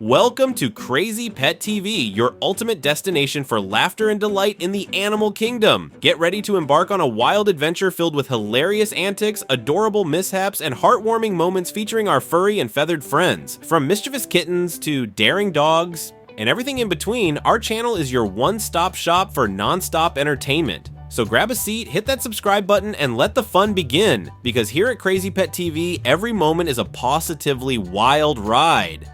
Welcome to Crazy Pet TV, your ultimate destination for laughter and delight in the animal kingdom. Get ready to embark on a wild adventure filled with hilarious antics, adorable mishaps, and heartwarming moments featuring our furry and feathered friends. From mischievous kittens to daring dogs, and everything in between, our channel is your one-stop shop for non-stop entertainment. So grab a seat, hit that subscribe button, and let the fun begin. Because here at Crazy Pet TV, every moment is a positively wild ride.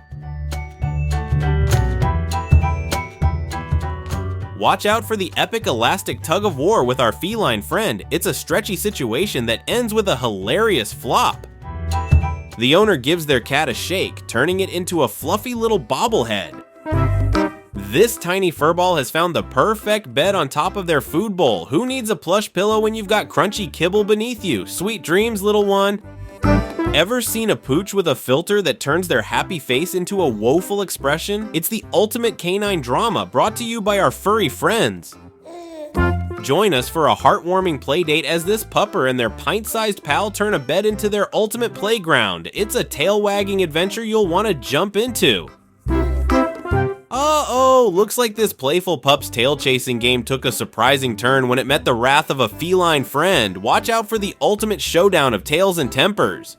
Watch out for the epic elastic tug of war with our feline friend. It's a stretchy situation that ends with a hilarious flop. The owner gives their cat a shake, turning it into a fluffy little bobblehead. This tiny furball has found the perfect bed on top of their food bowl. Who needs a plush pillow when you've got crunchy kibble beneath you? Sweet dreams, little one. Ever seen a pooch with a filter that turns their happy face into a woeful expression? It's the ultimate canine drama brought to you by our furry friends. Join us for a heartwarming play date as this pupper and their pint-sized pal turn a bed into their ultimate playground. It's a tail-wagging adventure you'll want to jump into. Uh-oh, looks like this playful pup's tail-chasing game took a surprising turn when it met the wrath of a feline friend. Watch out for the ultimate showdown of tails and tempers.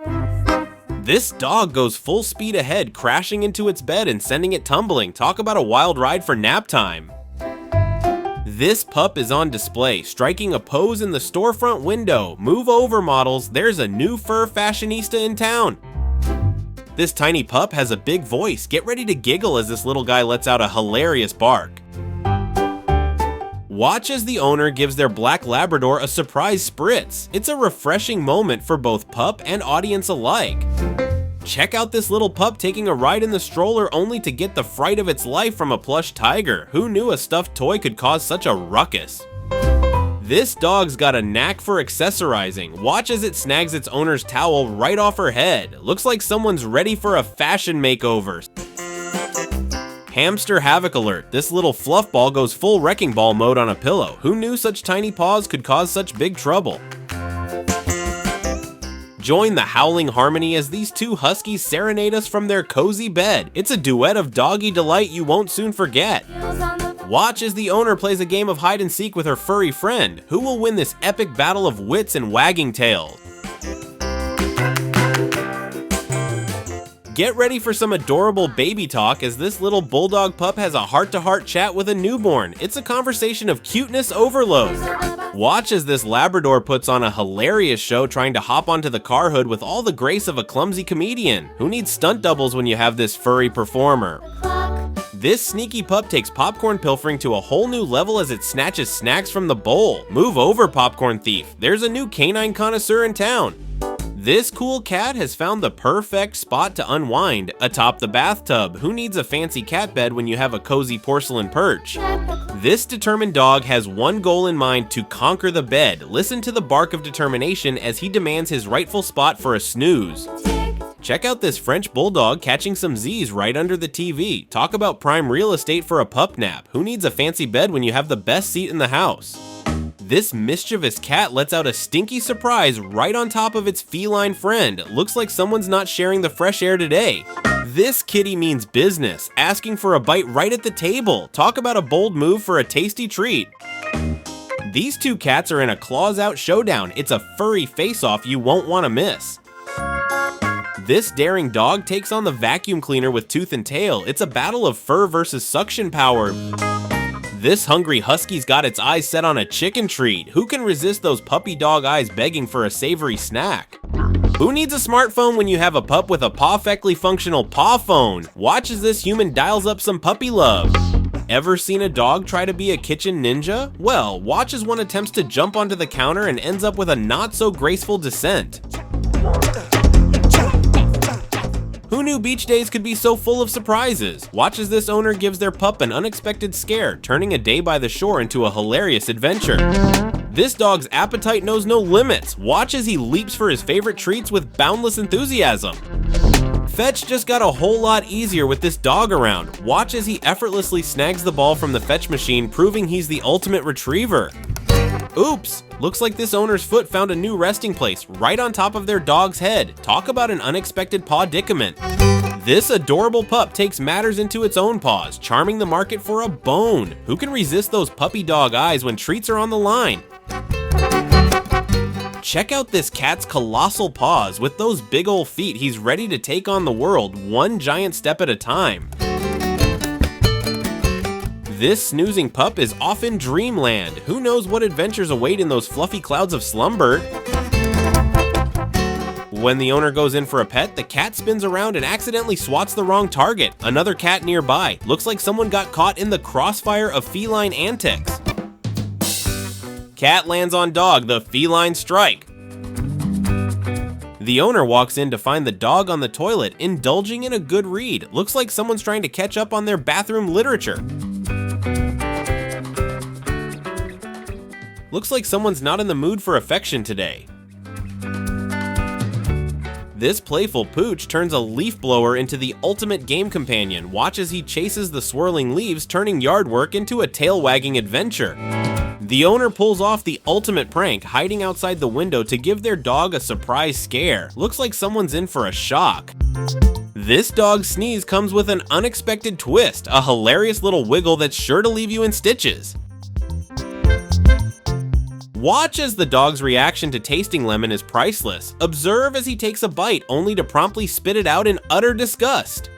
This dog goes full speed ahead, crashing into its bed and sending it tumbling. Talk about a wild ride for nap time. This pup is on display, striking a pose in the storefront window. Move over, models, there's a new fur fashionista in town. This tiny pup has a big voice. Get ready to giggle as this little guy lets out a hilarious bark. Watch as the owner gives their black Labrador a surprise spritz. It's a refreshing moment for both pup and audience alike. Check out this little pup taking a ride in the stroller only to get the fright of its life from a plush tiger. Who knew a stuffed toy could cause such a ruckus? This dog's got a knack for accessorizing. Watch as it snags its owner's towel right off her head. Looks like someone's ready for a fashion makeover. Hamster havoc alert. This little fluff ball goes full wrecking ball mode on a pillow. Who knew such tiny paws could cause such big trouble? Join the howling harmony as these two huskies serenade us from their cozy bed. It's a duet of doggy delight you won't soon forget. Watch as the owner plays a game of hide and seek with her furry friend. Who will win this epic battle of wits and wagging tails? Get ready for some adorable baby talk as this little bulldog pup has a heart-to-heart chat with a newborn. It's a conversation of cuteness overload. Watch as this Labrador puts on a hilarious show trying to hop onto the car hood with all the grace of a clumsy comedian. Who needs stunt doubles when you have this furry performer? This sneaky pup takes popcorn pilfering to a whole new level as it snatches snacks from the bowl. Move over, popcorn thief. There's a new canine connoisseur in town. This cool cat has found the perfect spot to unwind atop the bathtub. Who needs a fancy cat bed when you have a cozy porcelain perch? This determined dog has one goal in mind: to conquer the bed. Listen to the bark of determination as he demands his rightful spot for a snooze. Check out this French bulldog catching some Z's right under the TV. Talk about prime real estate for a pup nap. Who needs a fancy bed when you have the best seat in the house? This mischievous cat lets out a stinky surprise right on top of its feline friend. Looks like someone's not sharing the fresh air today. This kitty means business, asking for a bite right at the table. Talk about a bold move for a tasty treat. These two cats are in a claws-out showdown. It's a furry face-off you won't want to miss. This daring dog takes on the vacuum cleaner with tooth and tail. It's a battle of fur versus suction power. This hungry husky's got its eyes set on a chicken treat. Who can resist those puppy dog eyes begging for a savory snack? Who needs a smartphone when you have a pup with a perfectly functional paw phone? Watch as this human dials up some puppy love. Ever seen a dog try to be a kitchen ninja? Well, watch as one attempts to jump onto the counter and ends up with a not so graceful descent. Who knew beach days could be so full of surprises? Watch as this owner gives their pup an unexpected scare, turning a day by the shore into a hilarious adventure. This dog's appetite knows no limits. Watch as he leaps for his favorite treats with boundless enthusiasm. Fetch just got a whole lot easier with this dog around. Watch as he effortlessly snags the ball from the fetch machine, proving he's the ultimate retriever. Oops! Looks like this owner's foot found a new resting place right on top of their dog's head. Talk about an unexpected pawdicament. This adorable pup takes matters into its own paws, charming the market for a bone. Who can resist those puppy dog eyes when treats are on the line? Check out this cat's colossal paws. With those big ol' feet, he's ready to take on the world, one giant step at a time. This snoozing pup is off in dreamland. Who knows what adventures await in those fluffy clouds of slumber? When the owner goes in for a pet, the cat spins around and accidentally swats the wrong target. Another cat nearby. Looks like someone got caught in the crossfire of feline antics. Cat lands on dog, the feline strike. The owner walks in to find the dog on the toilet, indulging in a good read. Looks like someone's trying to catch up on their bathroom literature. Looks like someone's not in the mood for affection today. This playful pooch turns a leaf blower into the ultimate game companion. Watch as he chases the swirling leaves, turning yard work into a tail-wagging adventure. The owner pulls off the ultimate prank, hiding outside the window to give their dog a surprise scare. Looks like someone's in for a shock. This dog's sneeze comes with an unexpected twist, a hilarious little wiggle that's sure to leave you in stitches. Watch as the dog's reaction to tasting lemon is priceless. Observe as he takes a bite, only to promptly spit it out in utter disgust.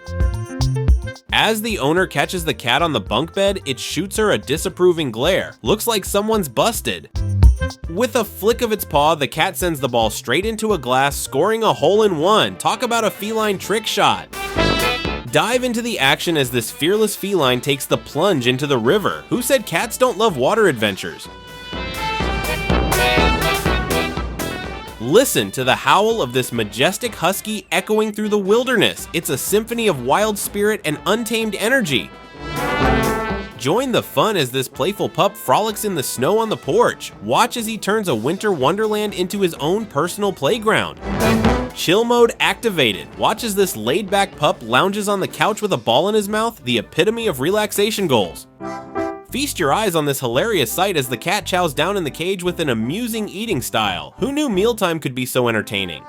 As the owner catches the cat on the bunk bed, it shoots her a disapproving glare. Looks like someone's busted. With a flick of its paw, the cat sends the ball straight into a glass, scoring a hole-in-one. Talk about a feline trick shot. Dive into the action as this fearless feline takes the plunge into the river. Who said cats don't love water adventures? Listen to the howl of this majestic husky echoing through the wilderness. It's a symphony of wild spirit and untamed energy. Join the fun as this playful pup frolics in the snow on the porch. Watch as he turns a winter wonderland into his own personal playground. Chill mode activated. Watch as this laid-back pup lounges on the couch with a ball in his mouth, the epitome of relaxation goals. Feast your eyes on this hilarious sight as the cat chows down in the cage with an amusing eating style. Who knew mealtime could be so entertaining?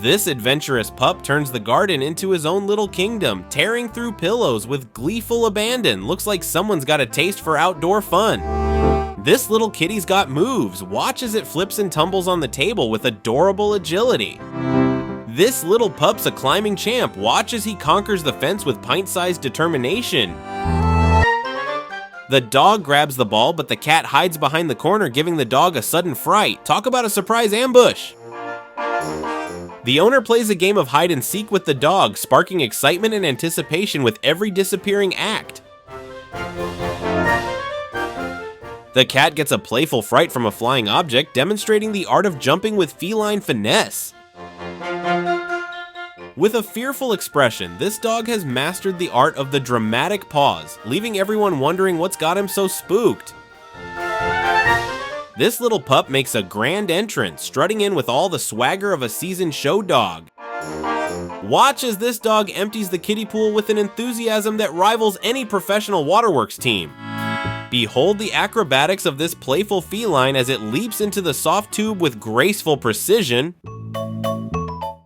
This adventurous pup turns the garden into his own little kingdom, tearing through pillows with gleeful abandon. Looks like someone's got a taste for outdoor fun. This little kitty's got moves. Watch as it flips and tumbles on the table with adorable agility. This little pup's a climbing champ. Watch as he conquers the fence with pint-sized determination. The dog grabs the ball, but the cat hides behind the corner, giving the dog a sudden fright. Talk about a surprise ambush! The owner plays a game of hide and seek with the dog, sparking excitement and anticipation with every disappearing act. The cat gets a playful fright from a flying object, demonstrating the art of jumping with feline finesse. With a fearful expression, this dog has mastered the art of the dramatic pause, leaving everyone wondering what's got him so spooked. This little pup makes a grand entrance, strutting in with all the swagger of a seasoned show dog. Watch as this dog empties the kiddie pool with an enthusiasm that rivals any professional waterworks team. Behold the acrobatics of this playful feline as it leaps into the soft tube with graceful precision.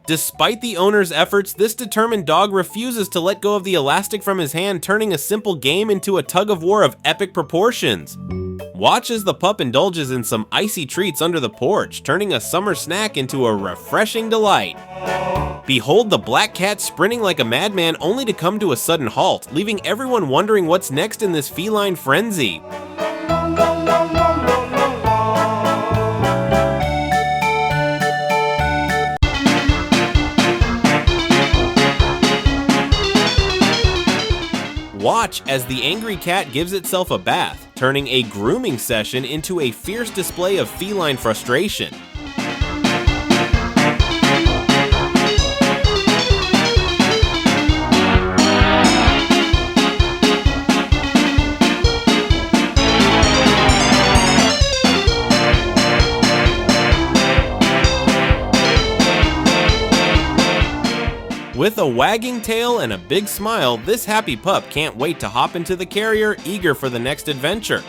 Despite the owner's efforts, this determined dog refuses to let go of the elastic from his hand, turning a simple game into a tug-of-war of epic proportions. Watch as the pup indulges in some icy treats under the porch, turning a summer snack into a refreshing delight. Behold the black cat sprinting like a madman only to come to a sudden halt, leaving everyone wondering what's next in this feline frenzy. Watch as the angry cat gives itself a bath, turning a grooming session into a fierce display of feline frustration. With a wagging tail and a big smile, this happy pup can't wait to hop into the carrier, eager for the next adventure.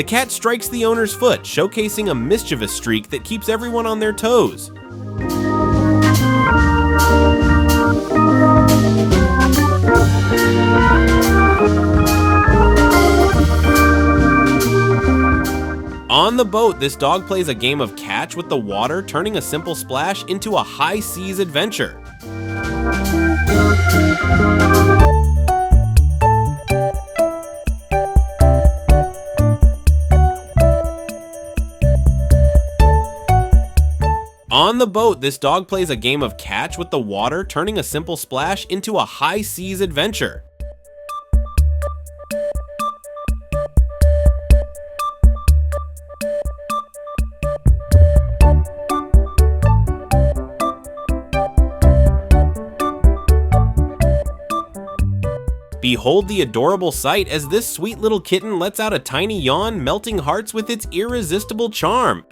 The cat strikes the owner's foot, showcasing a mischievous streak that keeps everyone on their toes. On the boat, this dog plays a game of catch with the water, turning a simple splash into a high seas adventure. On the boat, this dog plays a game of catch with the water, turning a simple splash into a high seas adventure. Behold the adorable sight as this sweet little kitten lets out a tiny yawn, melting hearts with its irresistible charm.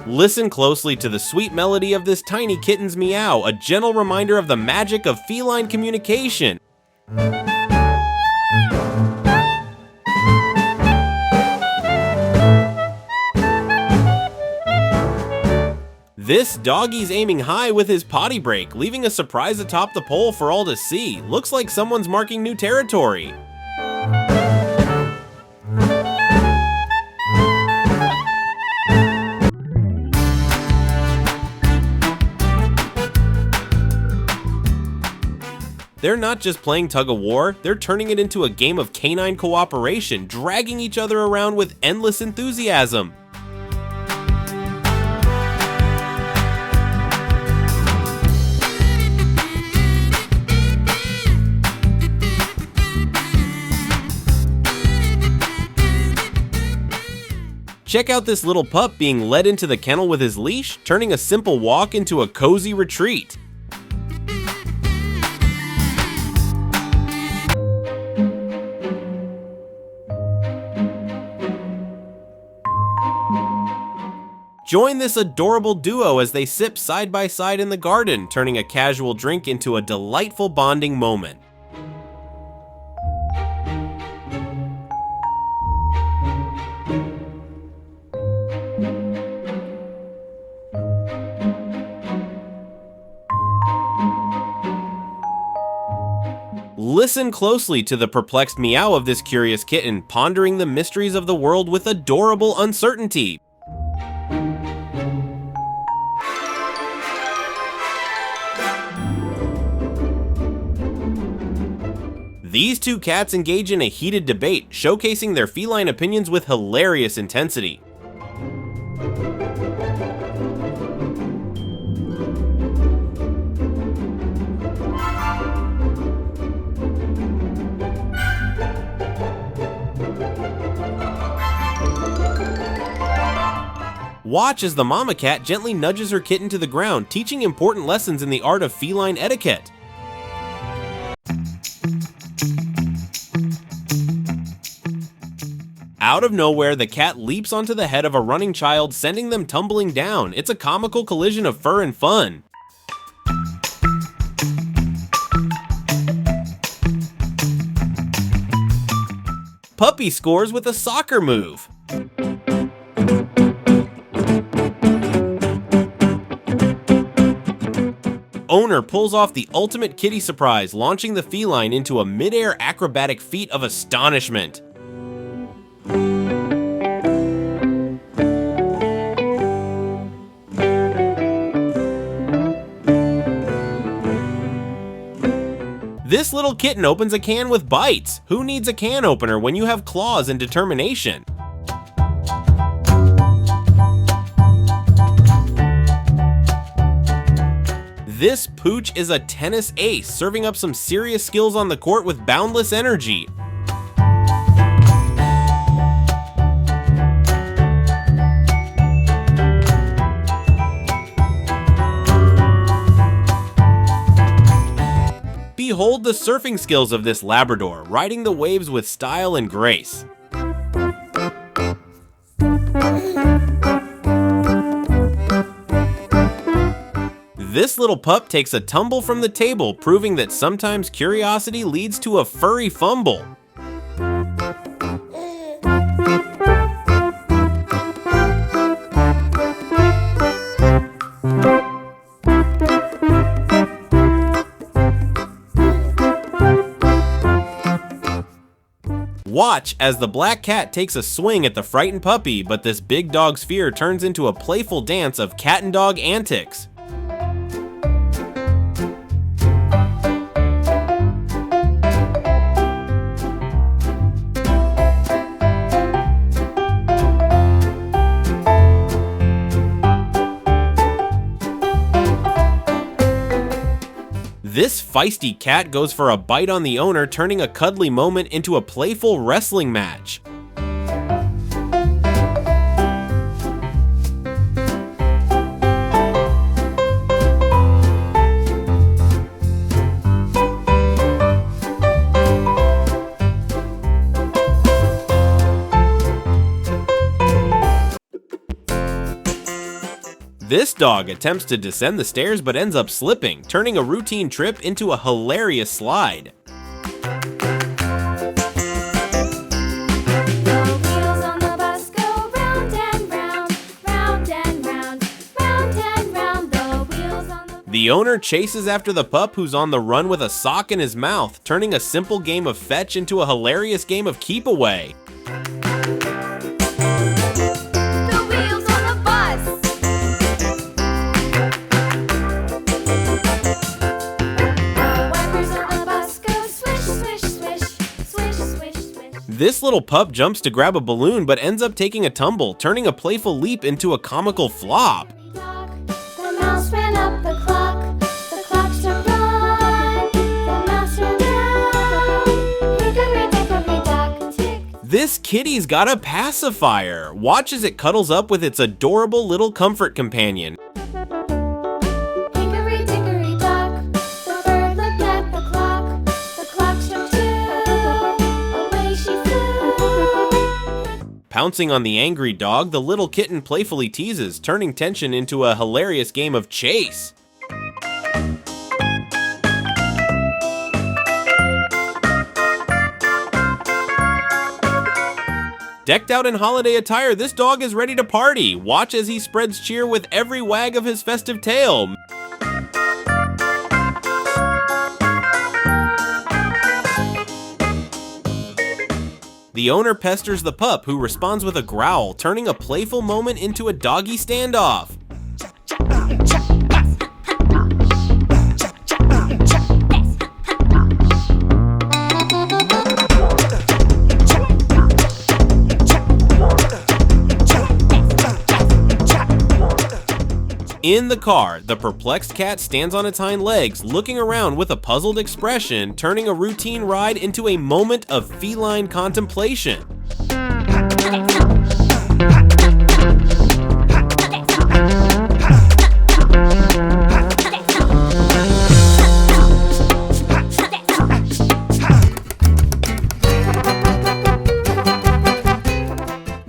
Listen closely to the sweet melody of this tiny kitten's meow, a gentle reminder of the magic of feline communication. This doggy's aiming high with his potty break, leaving a surprise atop the pole for all to see. Looks like someone's marking new territory. They're not just playing tug-of-war, they're turning it into a game of canine cooperation, dragging each other around with endless enthusiasm. Check out this little pup being led into the kennel with his leash, turning a simple walk into a cozy retreat. Join this adorable duo as they sip side by side in the garden, turning a casual drink into a delightful bonding moment. Listen closely to the perplexed meow of this curious kitten, pondering the mysteries of the world with adorable uncertainty. These two cats engage in a heated debate, showcasing their feline opinions with hilarious intensity. Watch as the mama cat gently nudges her kitten to the ground, teaching important lessons in the art of feline etiquette. Out of nowhere, the cat leaps onto the head of a running child, sending them tumbling down. It's a comical collision of fur and fun. Puppy scores with a soccer move. Owner pulls off the ultimate kitty surprise, launching the feline into a mid-air acrobatic feat of astonishment. This little kitten opens a can with bites. Who needs a can opener when you have claws and determination? This pooch is a tennis ace, serving up some serious skills on the court with boundless energy. Behold the surfing skills of this Labrador, riding the waves with style and grace. This little pup takes a tumble from the table, proving that sometimes curiosity leads to a furry fumble. Watch as the black cat takes a swing at the frightened puppy, but this big dog's fear turns into a playful dance of cat and dog antics. This feisty cat goes for a bite on the owner, turning a cuddly moment into a playful wrestling match. This dog attempts to descend the stairs but ends up slipping, turning a routine trip into a hilarious slide. The owner chases after the pup, who's on the run with a sock in his mouth, turning a simple game of fetch into a hilarious game of keep away. This little pup jumps to grab a balloon but ends up taking a tumble, turning a playful leap into a comical flop. This kitty's got a pacifier. Watch as it cuddles up with its adorable little comfort companion. Pouncing on the angry dog, the little kitten playfully teases, turning tension into a hilarious game of chase. Decked out in holiday attire, this dog is ready to party. Watch as he spreads cheer with every wag of his festive tail. The owner pesters the pup, who responds with a growl, turning a playful moment into a doggy standoff. In the car, the perplexed cat stands on its hind legs, looking around with a puzzled expression, turning a routine ride into a moment of feline contemplation.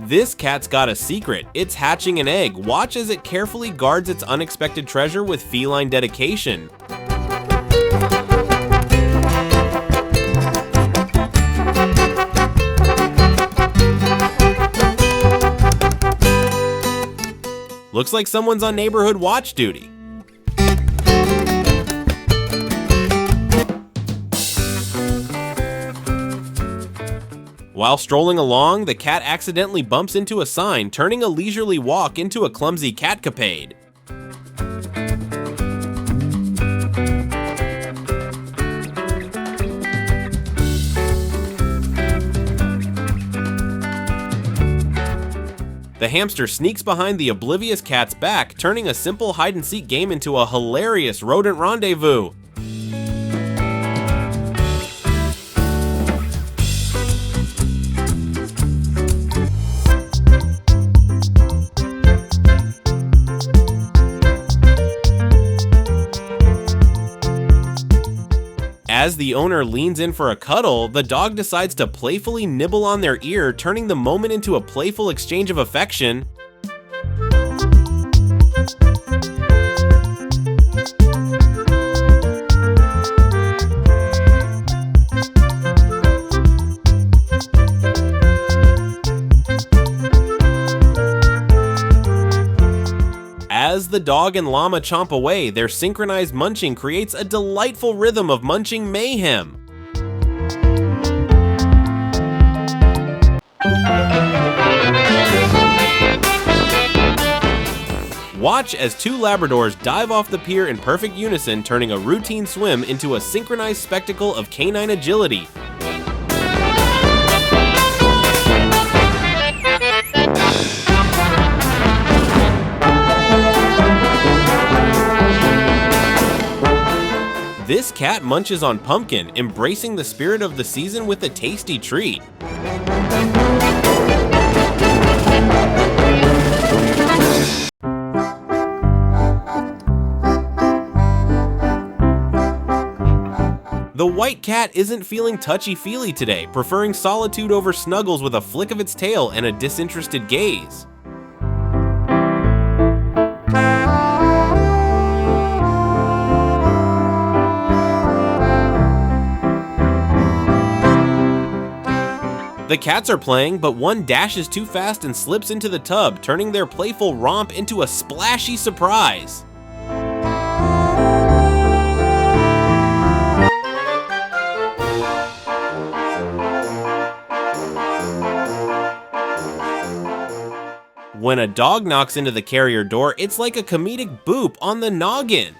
This cat's got a secret. It's hatching an egg. Watch as it carefully guards its unexpected treasure with feline dedication. Looks like someone's on neighborhood watch duty. While strolling along, the cat accidentally bumps into a sign, turning a leisurely walk into a clumsy catcapade. The hamster sneaks behind the oblivious cat's back, turning a simple hide-and-seek game into a hilarious rodent rendezvous. As the owner leans in for a cuddle, the dog decides to playfully nibble on their ear, turning the moment into a playful exchange of affection. As the dog and llama chomp away, their synchronized munching creates a delightful rhythm of munching mayhem. Watch as two Labradors dive off the pier in perfect unison, turning a routine swim into a synchronized spectacle of canine agility. This cat munches on Pumpkin, embracing the spirit of the season with a tasty treat. The white cat isn't feeling touchy-feely today, preferring solitude over snuggles with a flick of its tail and a disinterested gaze. The cats are playing, but one dashes too fast and slips into the tub, turning their playful romp into a splashy surprise. When a dog knocks into the carrier door, it's like a comedic boop on the noggin.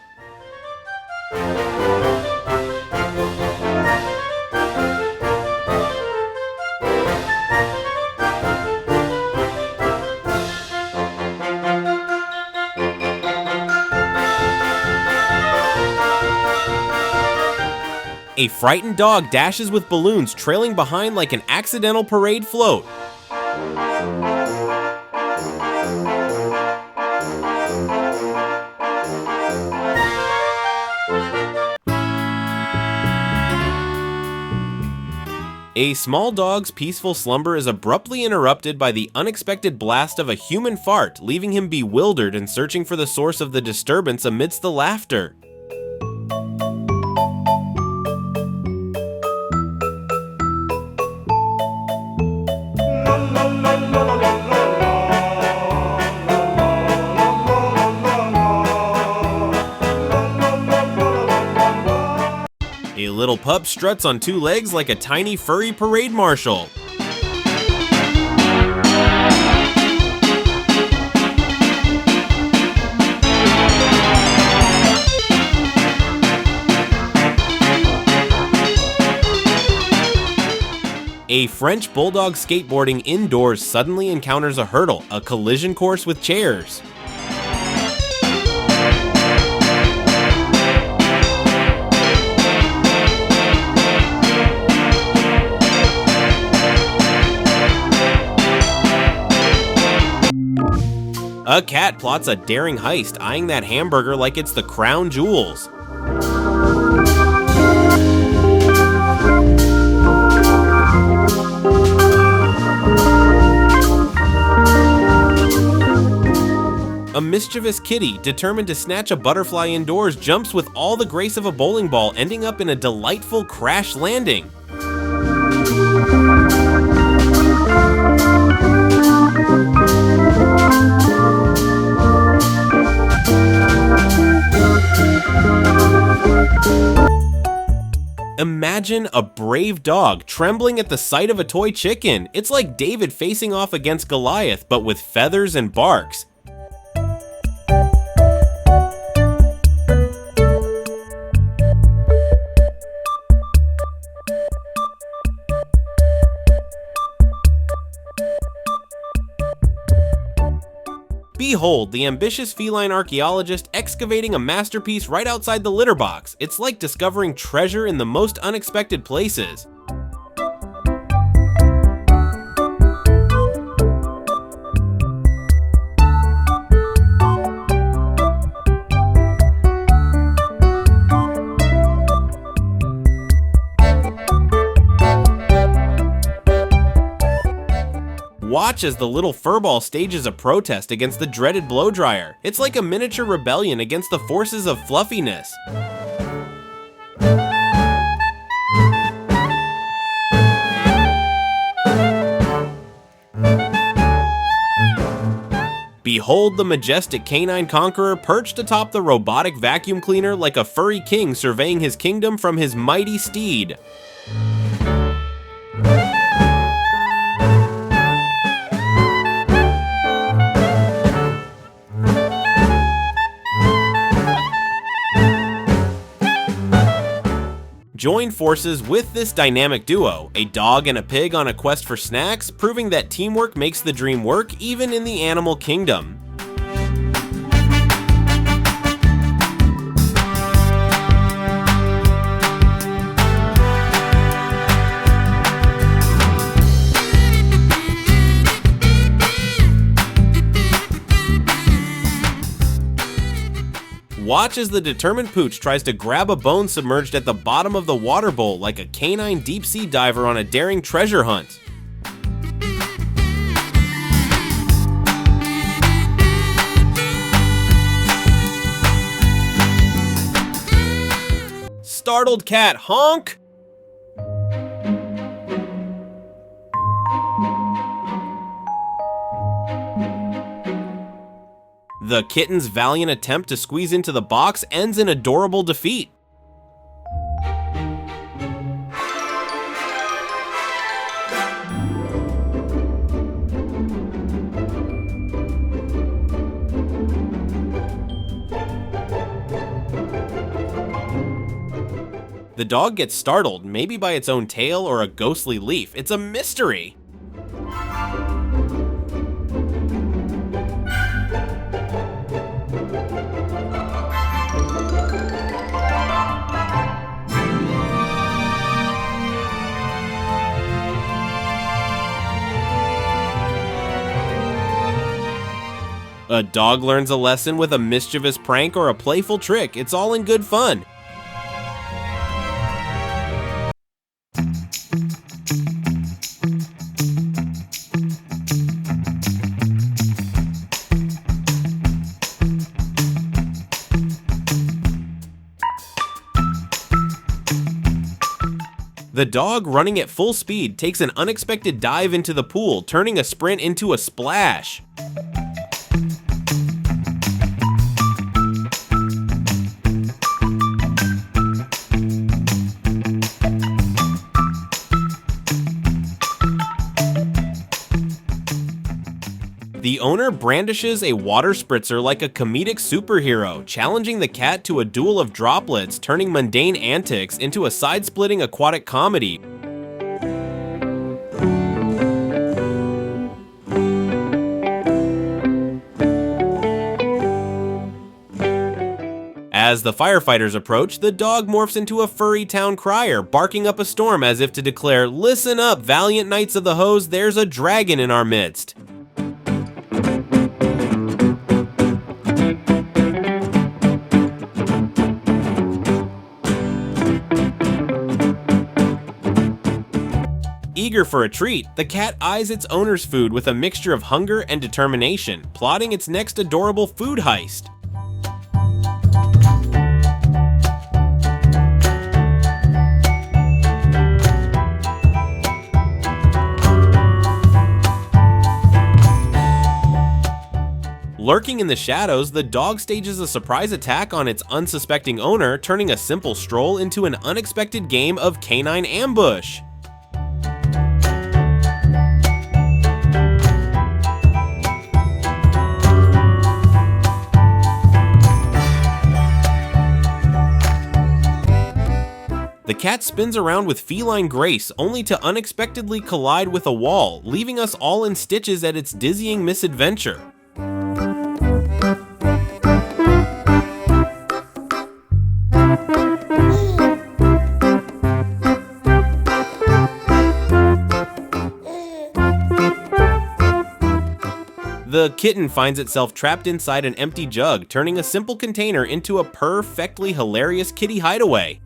A frightened dog dashes with balloons trailing behind like an accidental parade float. A small dog's peaceful slumber is abruptly interrupted by the unexpected blast of a human fart, leaving him bewildered and searching for the source of the disturbance amidst the laughter. A little pup struts on two legs like a tiny furry parade marshal. A French bulldog skateboarding indoors suddenly encounters a hurdle, a collision course with chairs. A cat plots a daring heist, eyeing that hamburger like it's the crown jewels. A mischievous kitty, determined to snatch a butterfly indoors, jumps with all the grace of a bowling ball, ending up in a delightful crash landing. Imagine a brave dog trembling at the sight of a toy chicken. It's like David facing off against Goliath, but with feathers and barks. Behold, the ambitious feline archaeologist excavating a masterpiece right outside the litter box. It's like discovering treasure in the most unexpected places. Watch as the little furball stages a protest against the dreaded blow dryer. It's like a miniature rebellion against the forces of fluffiness. Behold the majestic canine conqueror perched atop the robotic vacuum cleaner like a furry king surveying his kingdom from his mighty steed. Join forces with this dynamic duo, a dog and a pig on a quest for snacks, proving that teamwork makes the dream work even in the animal kingdom. Watch as the determined Pooch tries to grab a bone submerged at the bottom of the water bowl like a canine deep-sea diver on a daring treasure hunt. Startled cat, honk! The kitten's valiant attempt to squeeze into the box ends in adorable defeat. The dog gets startled, maybe by its own tail or a ghostly leaf. It's a mystery. A dog learns a lesson with a mischievous prank or a playful trick. It's all in good fun. The dog, running at full speed, takes an unexpected dive into the pool, turning a sprint into a splash. The owner brandishes a water spritzer like a comedic superhero, challenging the cat to a duel of droplets, turning mundane antics into a side-splitting aquatic comedy. As the firefighters approach, the dog morphs into a furry town crier, barking up a storm as if to declare, "Listen up, valiant knights of the hose, there's a dragon in our midst." Eager for a treat, the cat eyes its owner's food with a mixture of hunger and determination, plotting its next adorable food heist. Lurking in the shadows, the dog stages a surprise attack on its unsuspecting owner, turning a simple stroll into an unexpected game of canine ambush. The cat spins around with feline grace, only to unexpectedly collide with a wall, leaving us all in stitches at its dizzying misadventure. The kitten finds itself trapped inside an empty jug, turning a simple container into a perfectly hilarious kitty hideaway.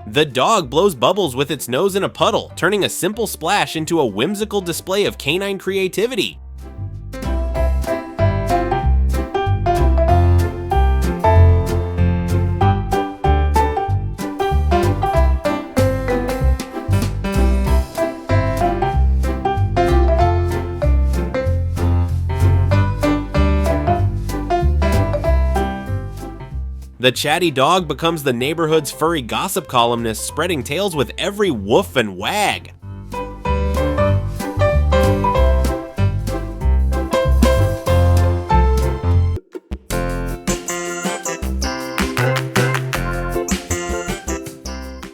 The dog blows bubbles with its nose in a puddle, turning a simple splash into a whimsical display of canine creativity. The chatty dog becomes the neighborhood's furry gossip columnist, spreading tales with every woof and wag.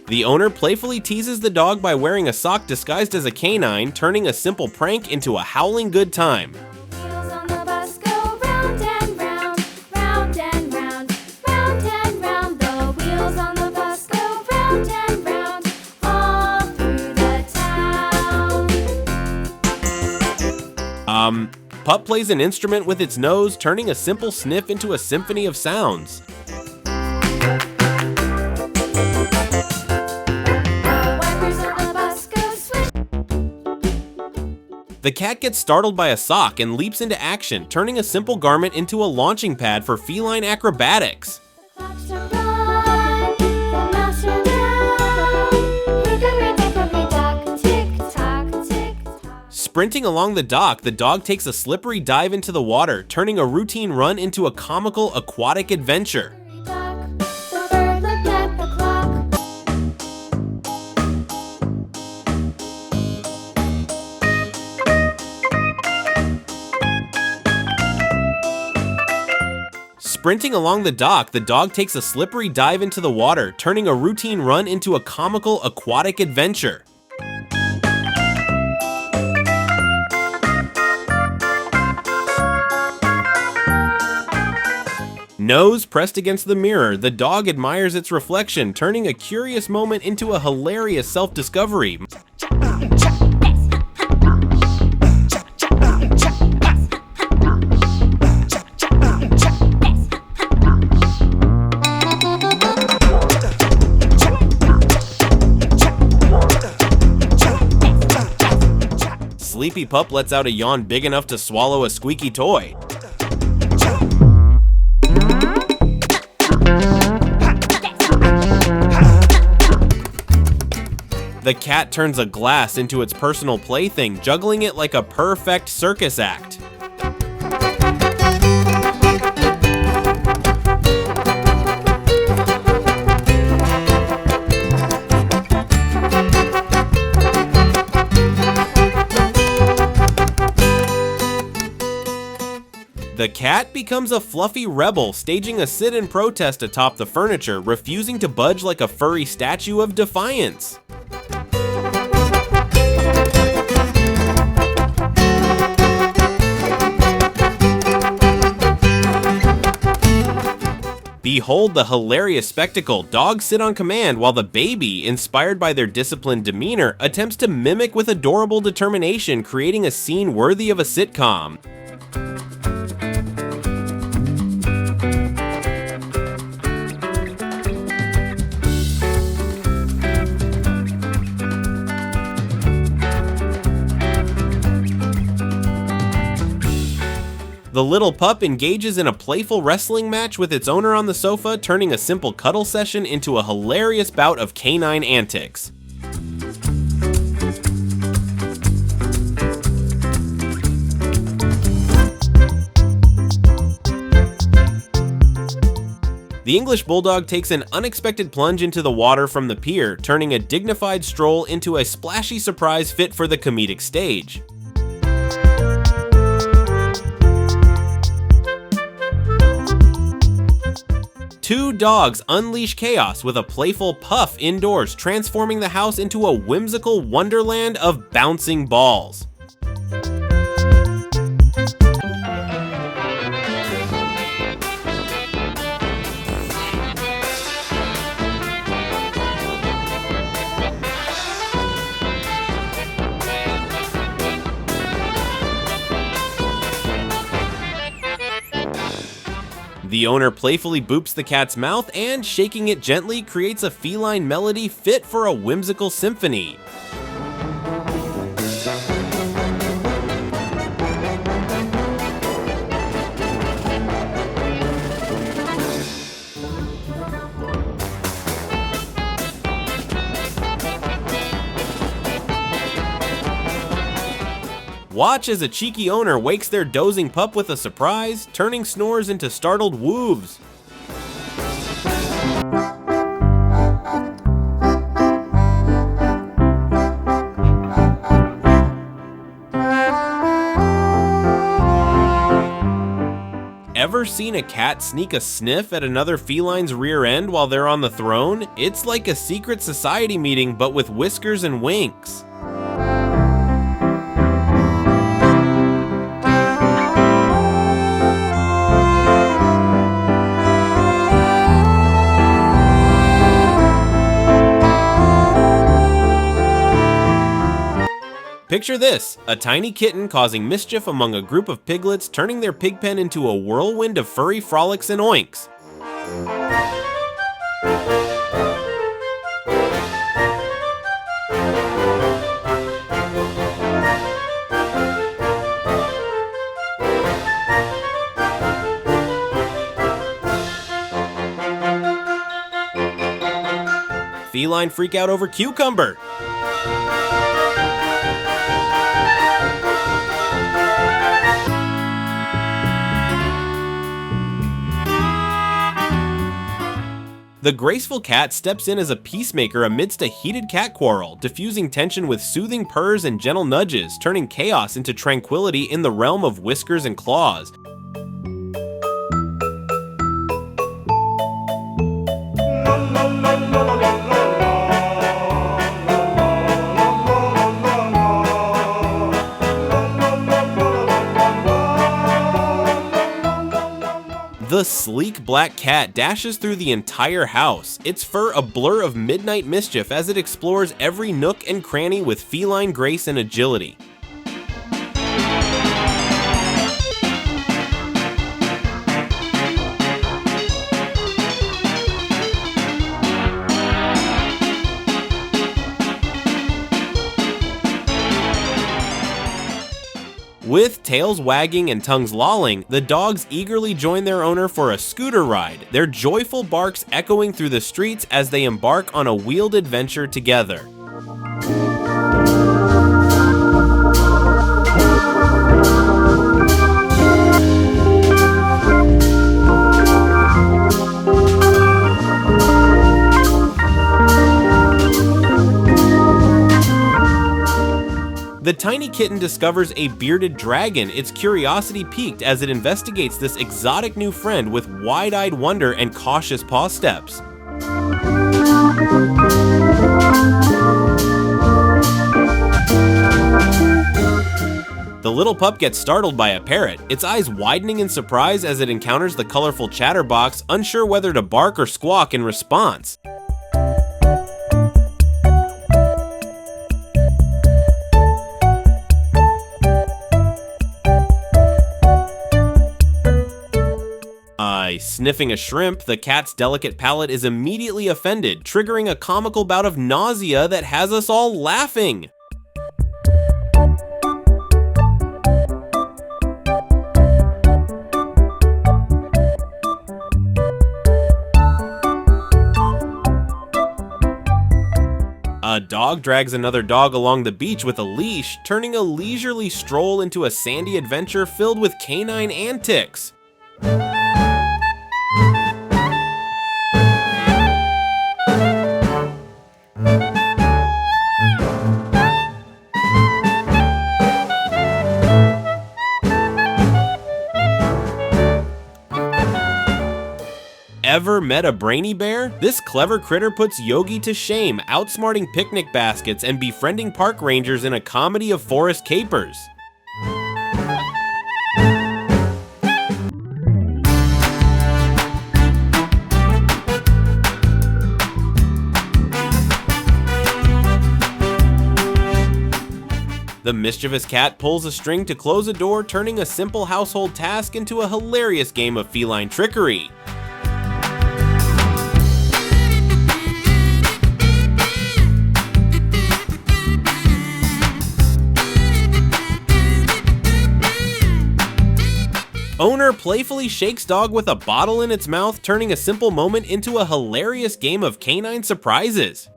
The owner playfully teases the dog by wearing a sock disguised as a canine, turning a simple prank into a howling good time. Wheels on the bus go round and round, round and round, round and round. The wheels on the bus go round and round, all through the town. Pup plays an instrument with its nose, turning a simple sniff into a symphony of sounds. The cat gets startled by a sock and leaps into action, turning a simple garment into a launching pad for feline acrobatics. Clocks are right, the mouse are down. Hickory-dickory dock, tick-tock, tick-tock. Sprinting along the dock, the dog takes a slippery dive into the water, turning a routine run into a comical aquatic adventure. Dock, the bird looked at the clock. Sprinting along the dock, the dog takes a slippery dive into the water, turning a routine run into a comical aquatic adventure. Nose pressed against the mirror, the dog admires its reflection, turning a curious moment into a hilarious self-discovery. Sleepy Pup lets out a yawn big enough to swallow a squeaky toy. The cat turns a glass into its personal plaything, juggling it like a perfect circus act. The cat becomes a fluffy rebel, staging a sit-in protest atop the furniture, refusing to budge like a furry statue of defiance. Behold the hilarious spectacle. Dogs sit on command while the baby, inspired by their disciplined demeanor, attempts to mimic with adorable determination, creating a scene worthy of a sitcom. The little pup engages in a playful wrestling match with its owner on the sofa, turning a simple cuddle session into a hilarious bout of canine antics. The English Bulldog takes an unexpected plunge into the water from the pier, turning a dignified stroll into a splashy surprise fit for the comedic stage. Two dogs unleash chaos with a playful puff indoors, transforming the house into a whimsical wonderland of bouncing balls. The owner playfully boops the cat's mouth and, shaking it gently, creates a feline melody fit for a whimsical symphony. Watch as a cheeky owner wakes their dozing pup with a surprise, turning snores into startled woos. ever seen a cat sneak a sniff at another feline's rear end while they're on the throne? It's like a secret society meeting, but with whiskers and winks. Picture this, a tiny kitten causing mischief among a group of piglets, turning their pig pen into a whirlwind of furry frolics and oinks. Feline freak out over cucumber. The graceful cat steps in as a peacemaker amidst a heated cat quarrel, diffusing tension with soothing purrs and gentle nudges, turning chaos into tranquility in the realm of whiskers and claws. The sleek black cat dashes through the entire house, its fur a blur of midnight mischief as it explores every nook and cranny with feline grace and agility. With tails wagging and tongues lolling, the dogs eagerly join their owner for a scooter ride, their joyful barks echoing through the streets as they embark on a wheeled adventure together. The tiny kitten discovers a bearded dragon, its curiosity piqued as it investigates this exotic new friend with wide-eyed wonder and cautious paw steps. The little pup gets startled by a parrot, its eyes widening in surprise as it encounters the colorful chatterbox, unsure whether to bark or squawk in response. Sniffing a shrimp, the cat's delicate palate is immediately offended, triggering a comical bout of nausea that has us all laughing. A dog drags another dog along the beach with a leash, turning a leisurely stroll into a sandy adventure filled with canine antics. Ever met a brainy bear? This clever critter puts Yogi to shame, outsmarting picnic baskets and befriending park rangers in a comedy of forest capers. The mischievous cat pulls a string to close a door, turning a simple household task into a hilarious game of feline trickery. Owner playfully shakes dog with a bottle in its mouth, turning a simple moment into a hilarious game of canine surprises.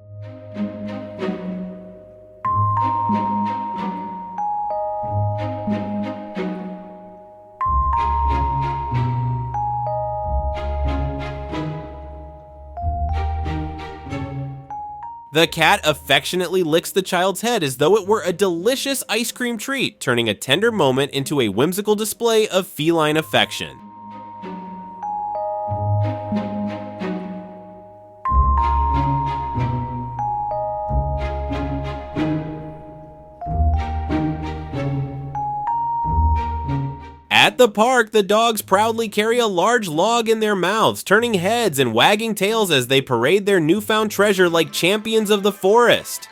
The cat affectionately licks the child's head as though it were a delicious ice cream treat, turning a tender moment into a whimsical display of feline affection. At the park, the dogs proudly carry a large log in their mouths, turning heads and wagging tails as they parade their newfound treasure like champions of the forest.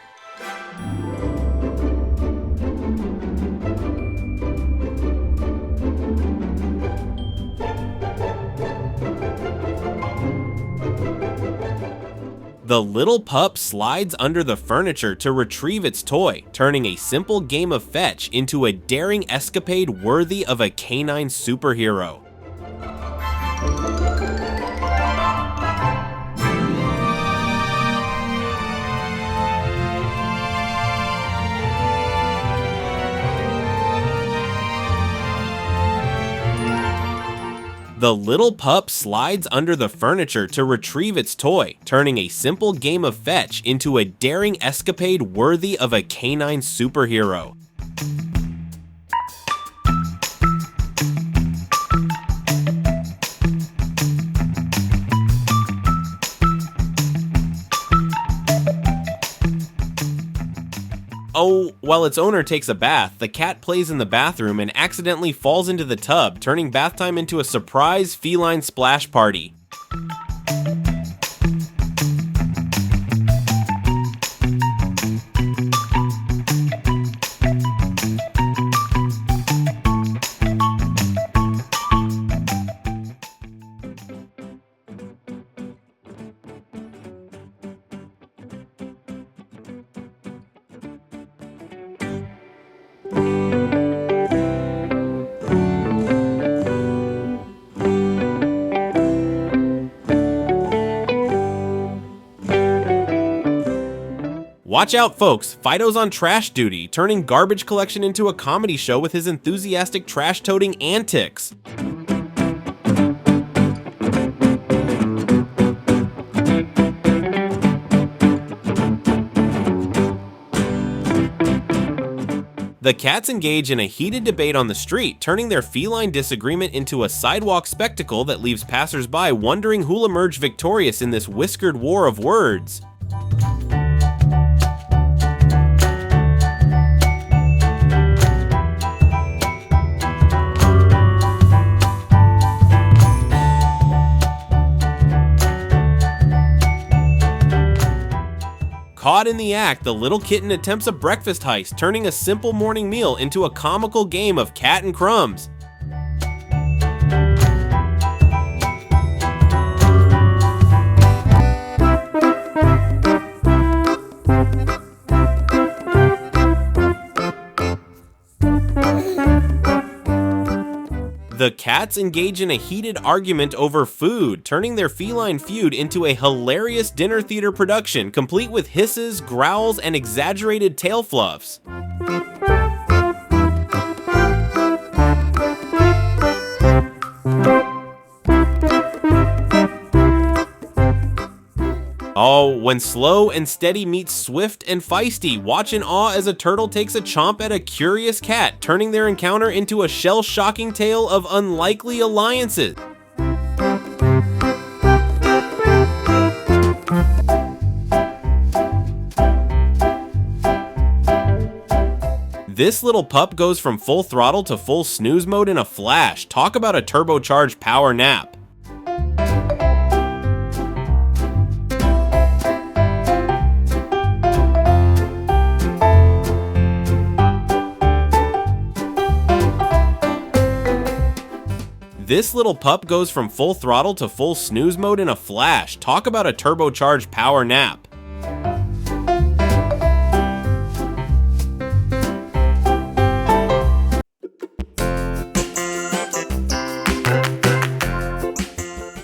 The little pup slides under the furniture to retrieve its toy, turning a simple game of fetch into a daring escapade worthy of a canine superhero. The little pup slides under the furniture to retrieve its toy, turning a simple game of fetch into a daring escapade worthy of a canine superhero. Oh, while its owner takes a bath, the cat plays in the bathroom and accidentally falls into the tub, turning bath time into a surprise feline splash party. Watch out, folks! Fido's on trash duty, turning garbage collection into a comedy show with his enthusiastic trash-toting antics. The cats engage in a heated debate on the street, turning their feline disagreement into a sidewalk spectacle that leaves passersby wondering who'll emerge victorious in this whiskered war of words. Caught in the act, the little kitten attempts a breakfast heist, turning a simple morning meal into a comical game of cat and crumbs. The cats engage in a heated argument over food, turning their feline feud into a hilarious dinner theater production, complete with hisses, growls, and exaggerated tail fluffs. Oh, when slow and steady meets swift and feisty, watch in awe as a turtle takes a chomp at a curious cat, turning their encounter into a shell-shocking tale of unlikely alliances. This little pup goes from full throttle to full snooze mode in a flash. Talk about a turbocharged power nap. This little pup goes from full throttle to full snooze mode in a flash. Talk about a turbocharged power nap.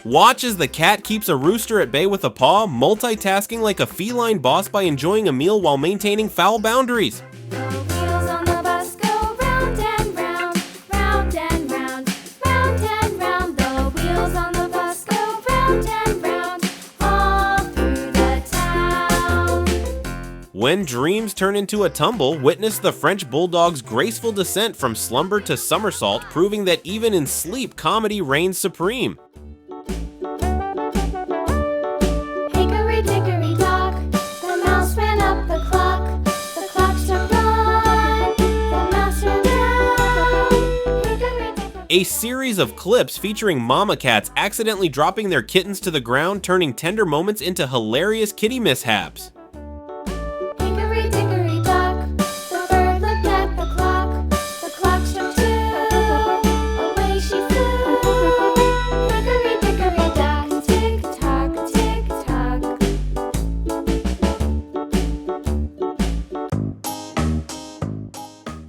Watch as the cat keeps a rooster at bay with a paw, multitasking like a feline boss by enjoying a meal while maintaining foul boundaries. The wheels on the bus go round and round, round and round, round and round. The wheels on the bus go round and round, all through the town. When dreams turn into a tumble, witness the French Bulldog's graceful descent from slumber to somersault, proving that even in sleep, comedy reigns supreme. Hickory dickory dock, the mouse ran up the clock struck one, the mouse ran down. Hickory dickory. A series of clips featuring mama cats accidentally dropping their kittens to the ground, turning tender moments into hilarious kitty mishaps. Hickory dickory dock, the bird looked at the clock. The clock struck 2, away she flew. Hickory dickory dock, tick tock, tick tock.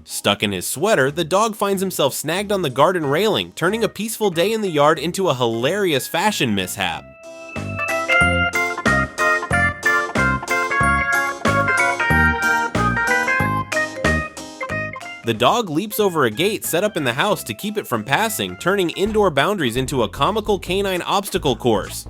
Stuck in his sweater, the dog finds himself snagged on the garden railing, turning a peaceful day in the yard into a hilarious fashion mishap. The dog leaps over a gate set up in the house to keep it from passing, turning indoor boundaries into a comical canine obstacle course.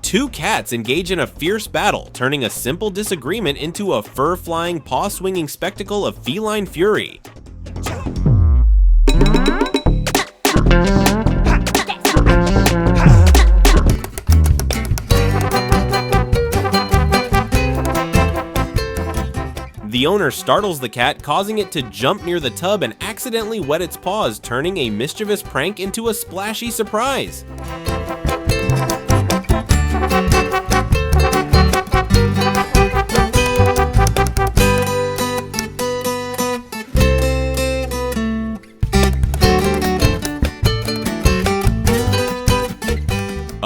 Two cats engage in a fierce battle, turning a simple disagreement into a fur-flying, paw-swinging spectacle of feline fury. The owner startles the cat, causing it to jump near the tub and accidentally wet its paws, turning a mischievous prank into a splashy surprise.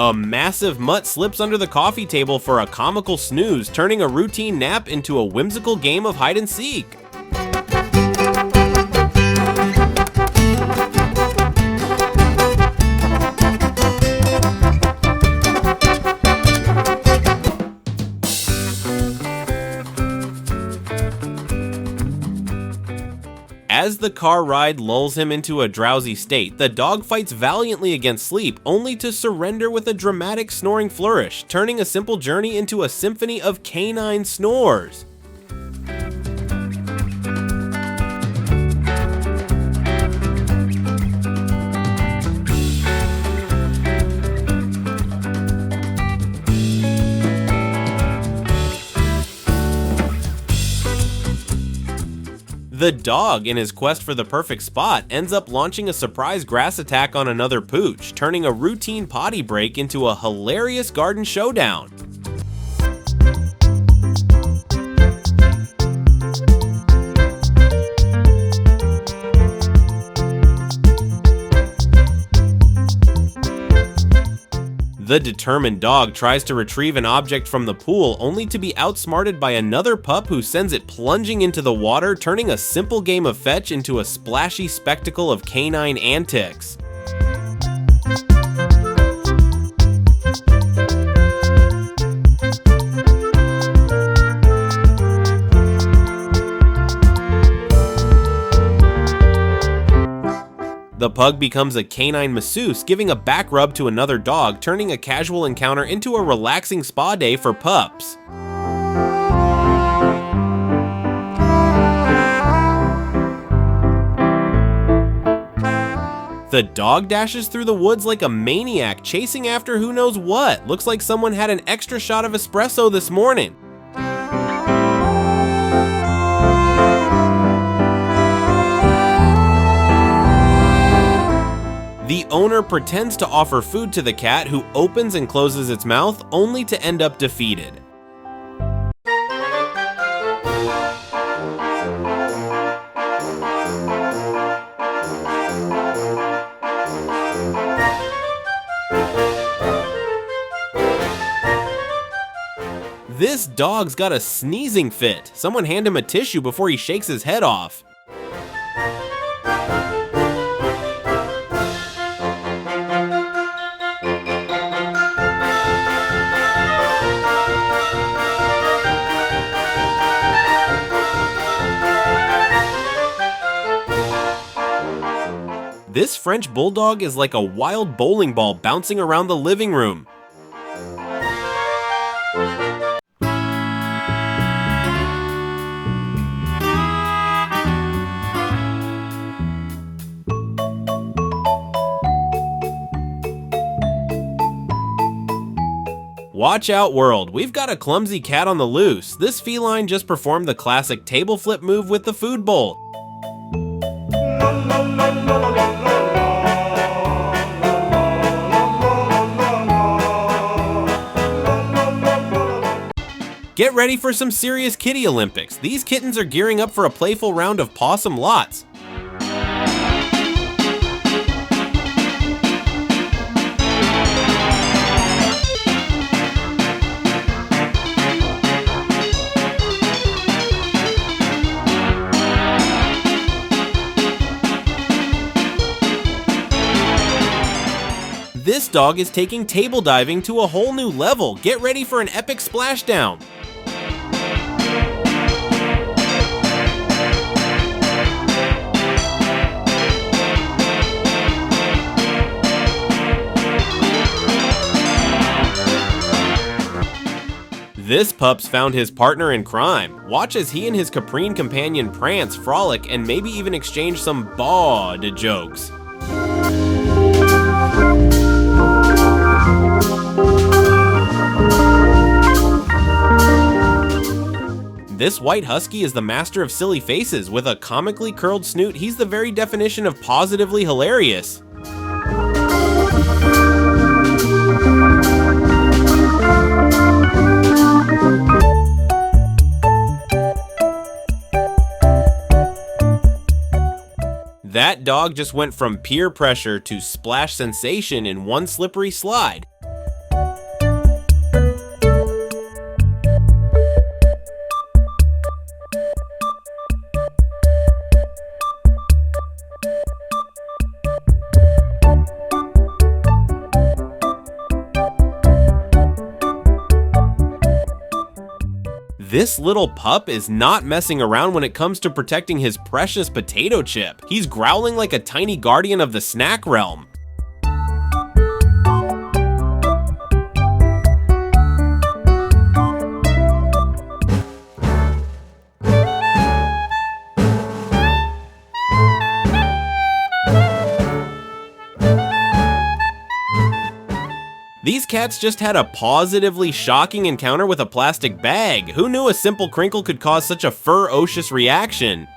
A massive mutt slips under the coffee table for a comical snooze, turning a routine nap into a whimsical game of hide and seek. As the car ride lulls him into a drowsy state, the dog fights valiantly against sleep, only to surrender with a dramatic snoring flourish, turning a simple journey into a symphony of canine snores. The dog, in his quest for the perfect spot, ends up launching a surprise grass attack on another pooch, turning a routine potty break into a hilarious garden showdown. The determined dog tries to retrieve an object from the pool, only to be outsmarted by another pup who sends it plunging into the water, turning a simple game of fetch into a splashy spectacle of canine antics. The pug becomes a canine masseuse, giving a back rub to another dog, turning a casual encounter into a relaxing spa day for pups. The dog dashes through the woods like a maniac, chasing after who knows what. Looks like someone had an extra shot of espresso this morning. The owner pretends to offer food to the cat, who opens and closes its mouth, only to end up defeated. This dog's got a sneezing fit. Someone hand him a tissue before he shakes his head off. This French bulldog is like a wild bowling ball bouncing around the living room. Watch out world, we've got a clumsy cat on the loose. This feline just performed the classic table flip move with the food bowl. Get ready for some serious kitty Olympics. These kittens are gearing up for a playful round of possum lots. This dog is taking table diving to a whole new level. Get ready for an epic splashdown. This pup's found his partner in crime. Watch as he and his caprine companion prance, frolic, and maybe even exchange some bawd jokes. This white husky is the master of silly faces. With a comically curled snoot, he's the very definition of positively hilarious. That dog just went from peer pressure to splash sensation in one slippery slide. This little pup is not messing around when it comes to protecting his precious potato chip. He's growling like a tiny guardian of the snack realm. These cats just had a positively shocking encounter with a plastic bag. Who knew a simple crinkle could cause such a ferocious reaction?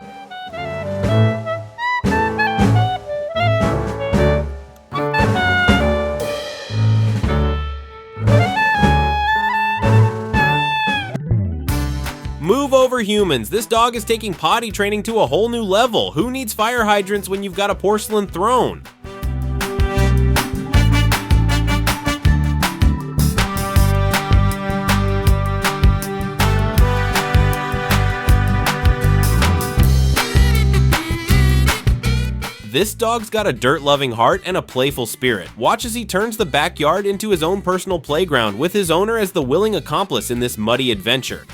Move over humans. This dog is taking potty training to a whole new level. Who needs fire hydrants when you've got a porcelain throne? This dog's got a dirt-loving heart and a playful spirit. Watch as he turns the backyard into his own personal playground, with his owner as the willing accomplice in this muddy adventure.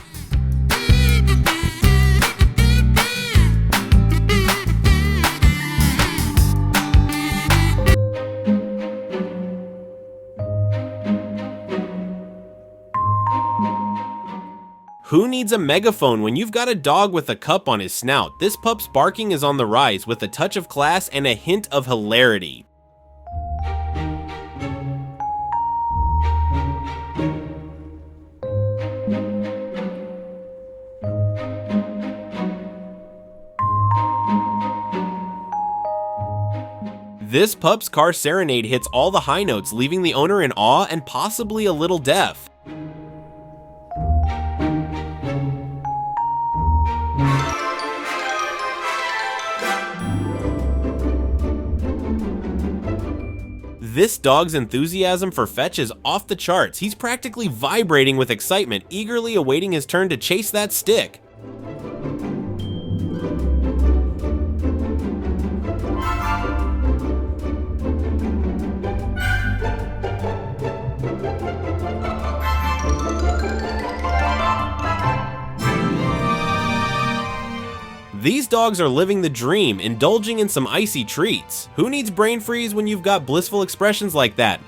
Who needs a megaphone when you've got a dog with a cup on his snout? This pup's barking is on the rise with a touch of class and a hint of hilarity. This pup's car serenade hits all the high notes, leaving the owner in awe and possibly a little deaf. This dog's enthusiasm for fetch is off the charts. He's practically vibrating with excitement, eagerly awaiting his turn to chase that stick. These dogs are living the dream, indulging in some icy treats. Who needs brain freeze when you've got blissful expressions like that?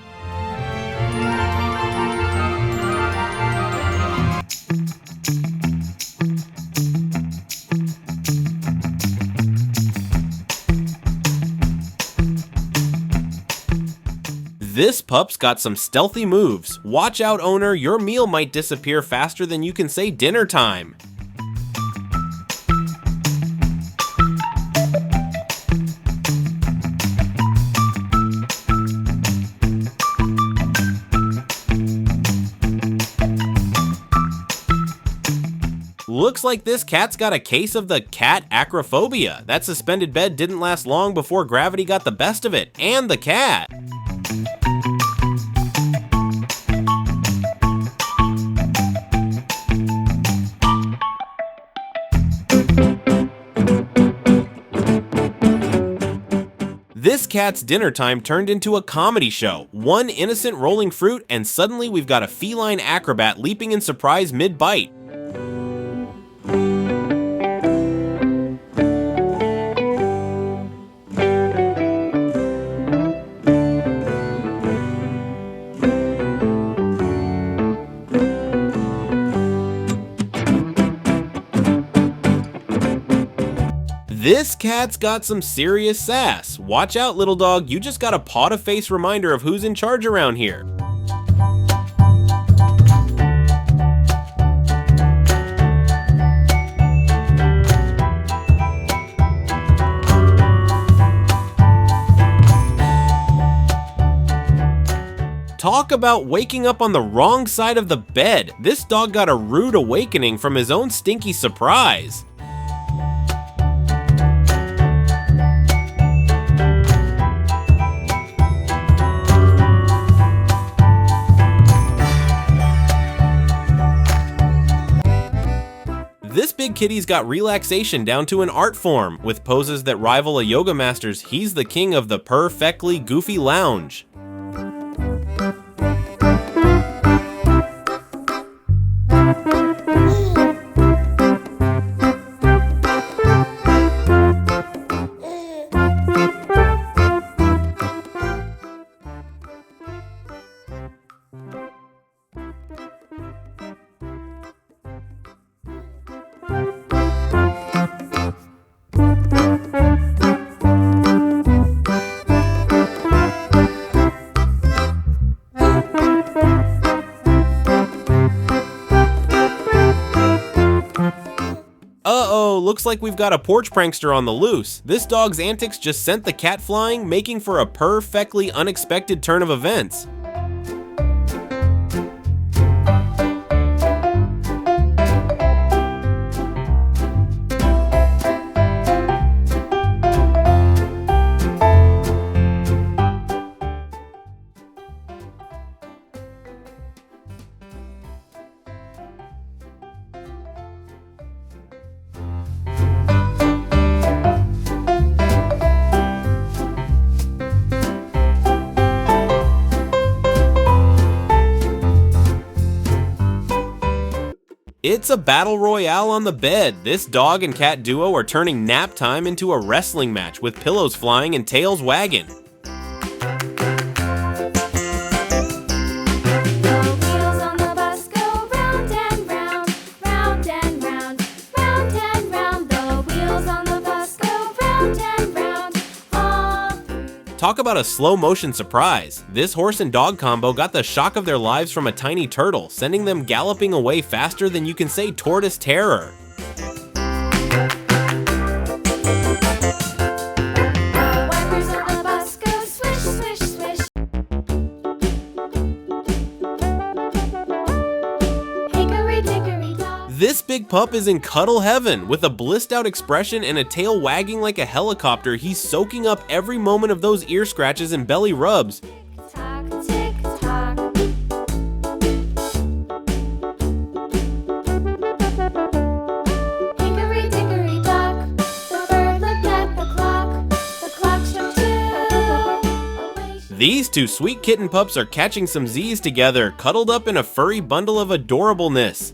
This pup's got some stealthy moves. Watch out, owner, your meal might disappear faster than you can say dinner time. Looks like this cat's got a case of the cat acrophobia. That suspended bed didn't last long before gravity got the best of it, and the cat. This cat's dinner time turned into a comedy show. One innocent rolling fruit, and suddenly we've got a feline acrobat leaping in surprise mid-bite. This cat's got some serious sass. Watch out, little dog, you just got a paw-to-face reminder of who's in charge around here. Talk about waking up on the wrong side of the bed. This dog got a rude awakening from his own stinky surprise. This big kitty's got relaxation down to an art form. With poses that rival a yoga master's, he's the king of the perfectly goofy lounge. Uh-oh, looks like we've got a porch prankster on the loose. This dog's antics just sent the cat flying, making for a perfectly unexpected turn of events. It's a battle royale on the bed. This dog and cat duo are turning nap time into a wrestling match with pillows flying and tails wagging. The wheels on the bus go round and round, round and round, round and round. The wheels on the bus go round and round, all through. Talk about a slow motion surprise. This horse and dog combo got the shock of their lives from a tiny turtle, sending them galloping away faster than you can say tortoise terror. The wipers on the bus go swish, swish, swish. Hickory dickory dock. This big pup is in cuddle heaven. With a blissed out expression and a tail wagging like a helicopter, he's soaking up every moment of those ear scratches and belly rubs. Tock, tick, tock. Hickory dickory dock. The bird looked at the clock. The clock struck 2. Away she These two sweet kitten pups are catching some Z's together, cuddled up in a furry bundle of adorableness.